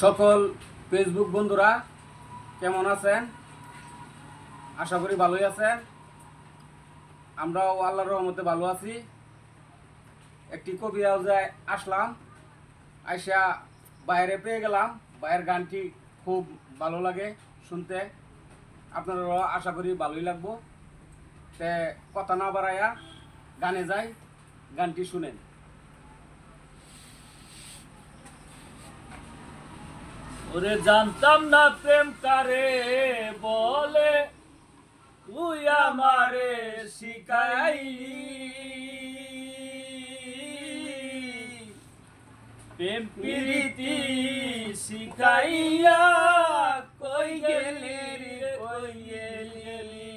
সকল ফেসবুক বন্ধুরা কেমন আছেন? আশা করি ভালোই আছেন। আমরাও আল্লাহর রহমতে ভালো আছি। একটি কবি হাউসে আসলাম, আইসা বাইরে পেয়ে গেলাম। বাইরের গানটি খুব ভালো লাগে শুনতে, আপনারাও আশা করি ভালোই লাগবো। তে কথা না বাড়াইয়া গানে যাই, গানটি শুনেন। ওরে জানতাম না প্রেম কারে বলে, তুই আমারে শিখাইলি। প্রেম প্রীতি শিখাইয়া কই গেলি রে কই গেলি।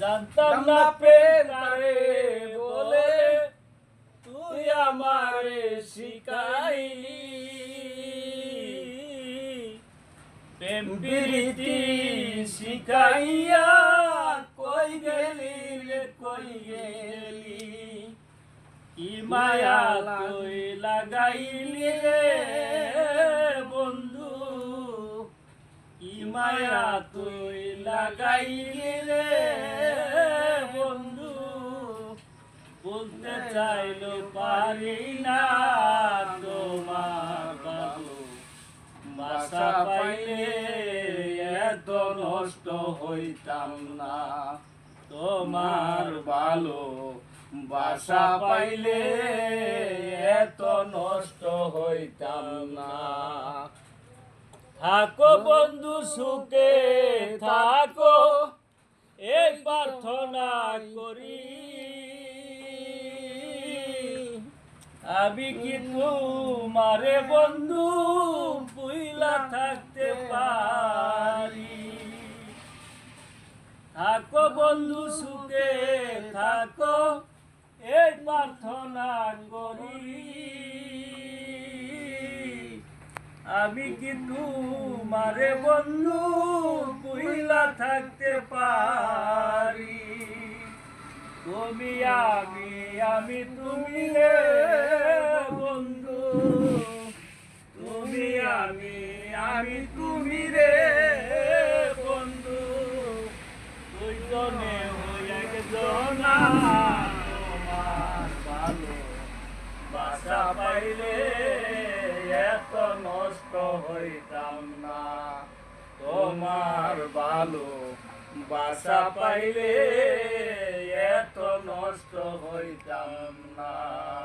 জানতাম না প্রেম কারে বলে, তুই আমারে শিখাইলি। প্রেম প্রীতি শিখাইয়া কই গেলি রে কই গেলি। কি মায়া তুই লাগাইলি রে বন্ধু, কি মায়া তুই লাগাইলি রে বন্ধু। বলতে চাইলো পারি না তোমার বাবু, বাসা পাইলে এত নষ্ট হইতাম না। তোমার ভালো বাসা পাইলে এত নষ্ট হইতাম না। থাকো বন্ধু সুখে থাকো, এই প্রার্থনা করি। আমি কি তোমারে বন্ধু পুইলা থাকতে পারি। থাকো বন্ধু সুখে থাকো, এই প্রার্থনা করি। আমি কি তোমারে বন্ধু পুইলা থাকতে পারি। তুমি আমি তুমি রে বন্ধু, তুমি আমি তুমি রে বন্ধু। দুইজনে হয়ে একজনা, তোমার ভালো বাসা পাইলে এত নষ্ট হইতাম না। তোমার ভালো বাসা পাইলে এত নষ্ট হইতাম না।